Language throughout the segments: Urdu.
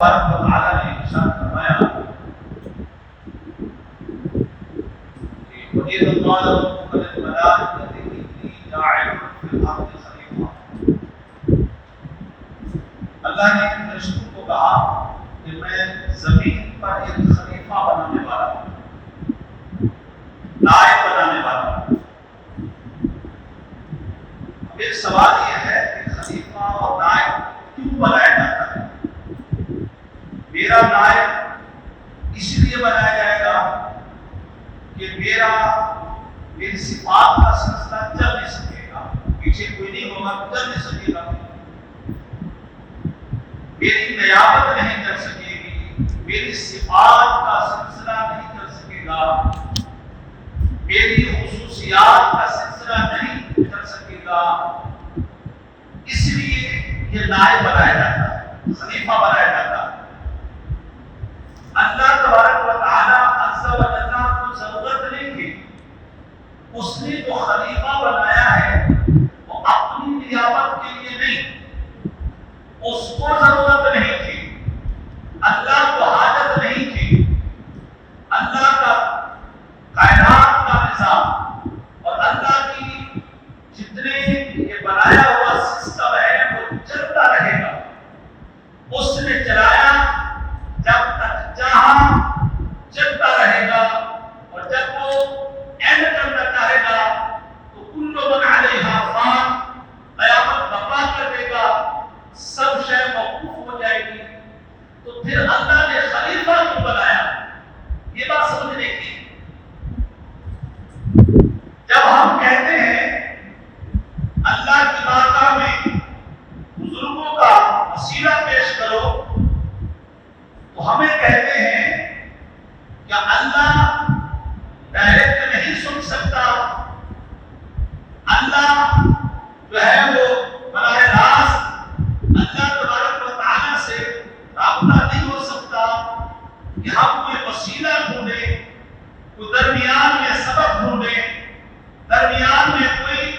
تبارک و تعالیٰ نے ارشاد فرمایا کہ وَإِذْ قَالَ رَبُّكَ لِلْمَلَائِكَةِ إِنِّي جَاعِلٌ فِي الْأَرْضِ خَلِيفَةً۔ اللہ نے فرشتوں کو کہا کہ میں زمین پر ایک خلیفہ بنانے والا ہوں، نائب بنانے والا ہوں۔ اب ایک سوال یہ ہے کہ خلیفہ اور نائب کیوں بنایا جاتا ہے؟ میرا نائب اس لیے بنایا جائے گا کہ میری صفات کا سلسلہ چل نہیں سکے گا، پیچھے کوئی نہیں ہوگا تو چل نہیں سکے گا، میری نیابت نہیں کر سکے گی، میری صفات کا سلسلہ نہیں کر سکے گا، میری خصوصیات کا سلسلہ نہیں کر سکے گا، اس لیے یہ نائب بنایا جاتا ہے، خلیفہ بنایا جاتا ہے۔ اللہ تبارک و تعالی عز و جل کو ضرورت نہیں تھی، اس نے جو خلیفہ بنایا ہے وہ اپنی نیابت کے لیے نہیں، اس کو ضرورت نہیں تھی، اللہ کو حاجت نہیں تھی۔ اللہ کا کائنات کا نظام اور اللہ کی جتنے یہ بنایا ہوا سسٹم ہے وہ چلتا رہے گا، اس نے چلایا جب تک چاہا چلتا رہے گا، اور جب وہ اینڈ کرنا چاہے گا تو کل من علیہا فان، قیامت بقا کر دے گا، سب شے موقوف ہو جائے گی۔ تو پھر اللہ نے خلیفہ کیوں بنایا؟ یہ بات سمجھنے کی۔ جب ہم کہتے ہیں اللہ کی بارگاہ میں بزرگوں کا وسیلہ پیش کرو تو ہمیں کہتے ہیں کہ اللہ ڈائریکٹ نہیں سن سکتا، اللہ جو ہے وہ براہ راست اللہ تبارک و تعالی سے رابطہ نہیں ہو سکتا کہ ہم کوئی وسیلہ ڈھونڈیں، کوئی درمیان میں سبب ڈھونڈیں، درمیان میں کوئی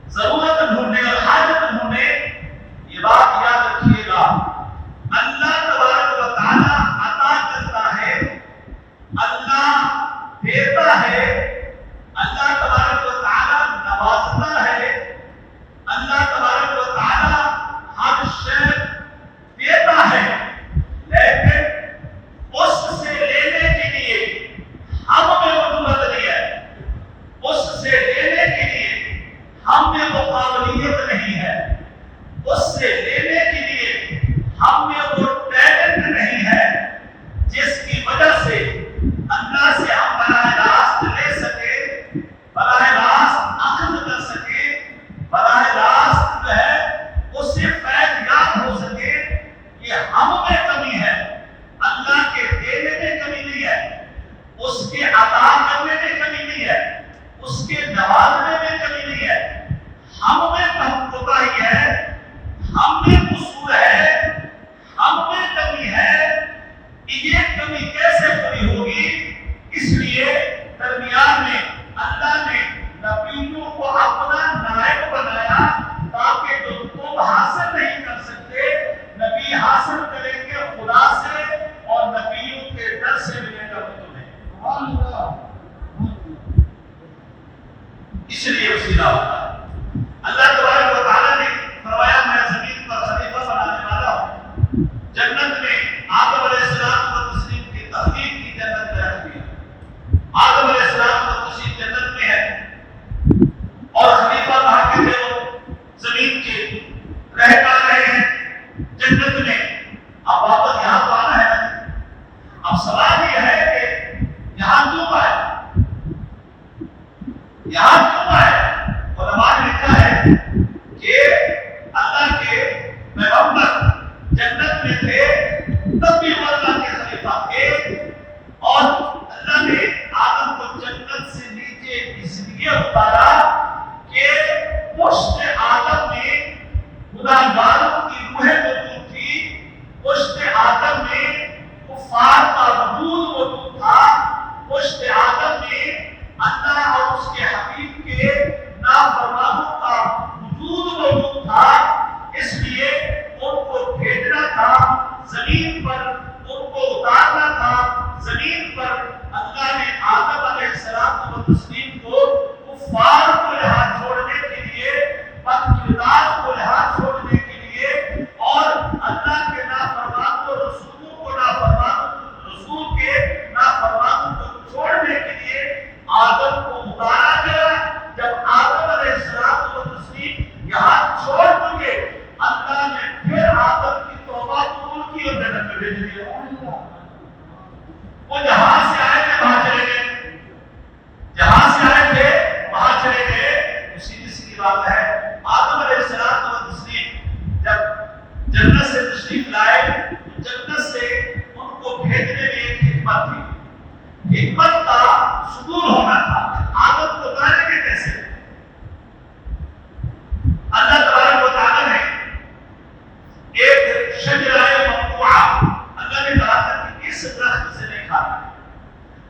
ضرورت ڈھونڈیں اور حاجت ڈھونڈیں۔ یہ بات یاد رکھیے گا، اللہ تبارک و تعالی عطا کرتا ہے، اللہ دیتا ہے، اللہ تبارک و تعالی نوازتا ہے، اللہ تبارک و تعالی ہر شے دیتا ہے، لیکن اس سے لینے کے لیے ہم میں وہ ضرورت نہیں ہے، اس سے لینے کے لیے ہم میں وہ قابلیت نہیں ہے، اس سے لینے کے لیے ہم میں وہ ٹیلنٹ نہیں ہے جس کی وجہ سے اللہ سے ہم براہ راست لے سکے، براہ راست اخذ کر سکے، براہ راست جو ہے اس سے فیض یاب ہو سکے۔ یہ ہم میں کمی ہے، اللہ کے دینے میں کمی نہیں ہے، اس کے عطا کرنے میں کمی نہیں ہے، اس کے نوازنے میں کمی نہیں ہے، ہم میں کوتاہی ہے، ہم میں قصور ہے، ہم میں کمی ہے۔ یہ کمی کیسے پوری ہوگی؟ اس لیے درمیان میں اللہ نے نبیوں کو اپنا نائب بنایا تاکہ جو تم حاصل نہیں کر سکتے نبی حاصل کریں گے زمین پر ان کو اتارنا تھا، زمین پر اللہ نے آدم علیہ السلام و تسلیم کو کفار کو یہاں چھوڑنے کے لیے، بد کردار کو یہاں چھوڑنے کے لیے، اور اللہ کے نافرمان و رسولوں کو رسول کے نافرمانوں کو چھوڑنے کے لیے آدم کو اتارا گیا۔ جب آدم علیہ السلام و تسلیم یہاں چھوڑ چکے، اللہ نے پھر آدم کی توبہ قبول کی اور جنت میں بھیج دیا۔ وہ جہاں سے آئے تھے وہاں چلے گئے، جہاں سے آئے تھے وہاں چلے گئے۔ سیدھی سیدھی بات ہے، آدم علیہ السلام و تسلیم جب جنت سے تشریف لائے، جنت سے ان کو بھیجنے میں ایک حکمت تھی، حکمت کا صدور ہونا تھا۔ آدم کو اتاریں گے کیسے؟ اللہ تبارک و تعالی نے ایک شجرہ ممنوعہ، اللہ نے کہا تھا کہ اس درخت سے نہیں کھانا،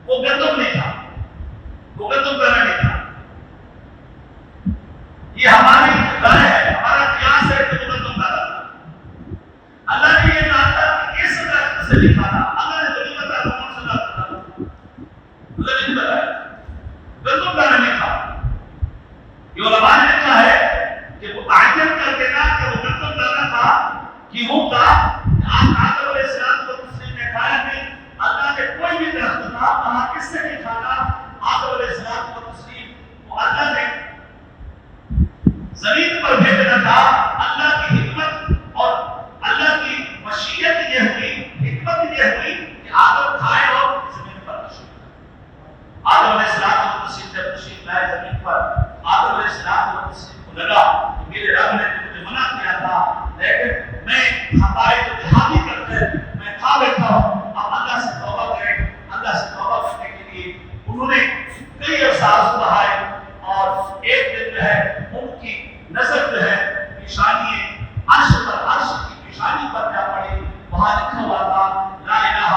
وہ گندم نہیں تھا، وہ گندم کا نہیں تھا۔ یہ ہماری رائے ہے، ہمارا قیاس ہے کہ وہ گندم کا تھا۔ اللہ نے یہ کہا تھا کہ اس درخت سے نہیں کھانا، اللہ نے تو نہیں بتایا، محمد صلی اللہ علیہ وسلم اللہ نے بتایا گندم کا نہیں تھا۔ یہ علماء نے لکھا ہے کہ وہ تعین کر دینا کہ وہ گندم کا تھا، گیہوں کا، آدم علیہ السلام کو تسلیم نے کھایا نہیں۔ اللہ نے کوئی بھی درخت تھا، کہا کس سے نہیں کھانا، آدم علیہ السلام کو تسلیم کو اللہ نے زمین پر بھیجنا تھا۔ اللہ کی حکمت اور اللہ کی مشیت یہ ہوئی، حکمت یہ ہوئی کہ آدم کھائے اور زمین پر تشریف۔ آدم علیہ السلام کو تسلیم جب تشریف لائے زمین پر، آدم علیہ السلام کو تسلیم کو لگا کہ میرے رب نے مجھے منع کیا تھا، لیکن میں ہمارے جو دیہاتی کرتے ہیں میں کھا لیتا ہوں۔ اب اللہ سے توبہ کریں، اللہ سے توبہ کرنے کے لیے انہوں نے کئی احساس بڑھائے، اور ایک دن جو ہے ان کی نظر جو ہے پیشانی عرش پر، عرش کی پیشانی پر جا پڑی، وہاں لکھا ہوا تھا لا الہ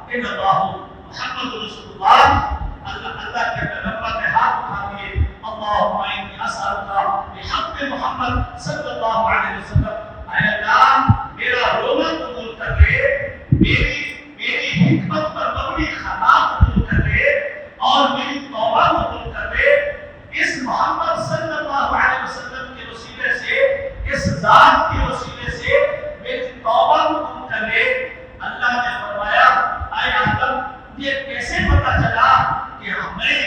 الا اللہ محمد رسول اللہ۔ اللہ کے پیغمبر نے ہاتھ اٹھا دیے، اللہم انی اسألک بحق محمد صلی اللہ علیہ وسلم، اے اللہ میرا روزہ قبول کر لے، میری حکمت پر مبنی خطا قبول کر لے، اور میری توبہ قبول کر لے۔ اس محمد صلی اللہ علیہ وسلم کے وسیلے سے، اس ذات کے وسیلے سے میری توبہ قبول کر لے۔ اللہ نے فرمایا اے آدم یہ کیسے پتہ چلا کہ میں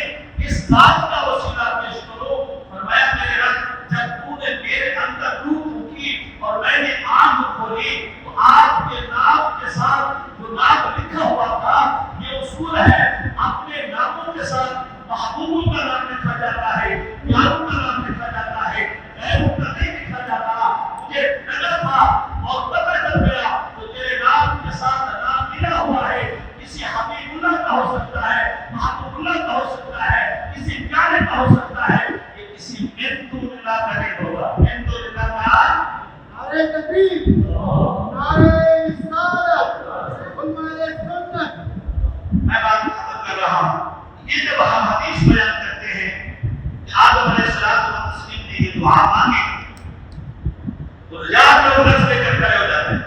اس ذات کا وسیلہ پیش کروں؟ فرمایا میرے رب جب تو نے میرے اندر روح پھونکی اور میں نے آنکھ کھولی تو آپ کے نام کے ساتھ جو نام لکھا ہوا تھا، یہ اصول ہے اپنے ناموں کے ساتھ محبوبوں کا نام لکھا جاتا ہے، پیاروں کا نام لکھا جاتا ہے، غیروں کا نہیں لکھا جاتا۔ مجھے نظر تھا اور پتہ چل گیا تو تیرے نام کے ساتھ نام ملا ہوا ہے، کسی حبیب اللہ کا ہو سکتا ہے، محبوب اللہ کا ہو سکتا ہے، کسی پیارے کا ہو سکتا ہے، یہ کسی من دون اللہ کا نہیں ہوگا۔ من دون اللہ کا نعرہ تکبیر، نعرہ رسالت، علماء سنت۔ میں بات ختم کر رہا ہوں۔ یہ جب ہم حدیث بیان کرتے ہیں کہ آدم علیہ السلام و تسلیم نے یہ دعا مانگی تو یاد میں ادھر سے کر کھڑے ہو جاتے ہیں۔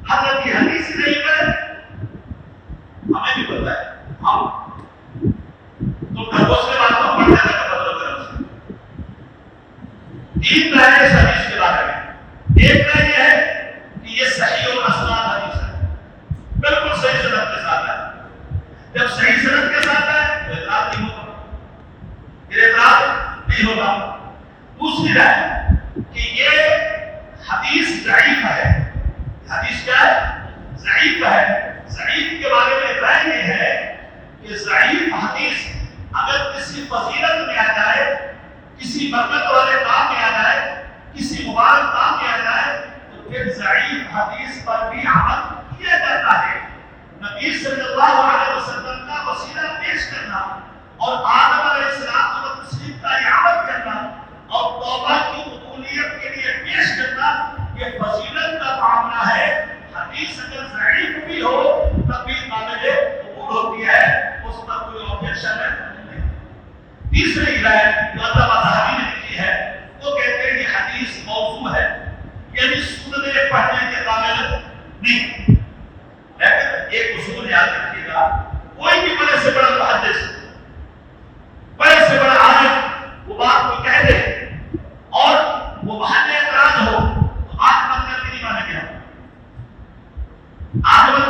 حضرت کی حدیث نہیں ہے، ہمیں بھی پتہ ہے، ہم تم خرگوش کے بات کو پڑھنے کا مطلب ہے۔ تین رائے اس حدیث کے بارے میں، ایک رائے یہ ہے کہ یہ صحیح اور اسناد حدیث ہے، بالکل صحیح سند کے ساتھ ہے۔ جب صحیح سند کے ساتھ ہے تو اعتراض نہیں ہوگا، پھر اعتراض نہیں ہوگا۔ دوسری رائے کہ یہ حدیث ضعیف ہے۔ حدیث کیا ہے؟ ضعیف ہے۔ ضعیف کے بارے میں رائے یہ ہے کہ ضعیف حدیث اگر کسی فضیلت میں آ جائے، کسی برکت والے کام میں آ جائے، کسی مبارک کام میں آ جائے تو پھر ضعیف حدیث پر بھی عمل کیا جاتا ہے۔ نبی صلی اللہ علیہ وسلم کا وسیلہ پیش کرنا اور آدم علیہ السلام و تسلیم کا عمل کرنا اور توبہ کی قبولیت کے لیے پیش کرنا، یہ فضیلت کا معاملہ ہے۔ حدیث اگر ضعیف بھی ہو تب بھی قابل قبول ہوتی ہے، اس پر کوئی آبجیکشن نہیں۔ تیسری رائے جو علامہ ذہبی نے لکھی ہے، وہ کہتے ہیں یہ حدیث موضوع ہے، یعنی سننے پڑھنے کے قابل نہیں۔ آخرت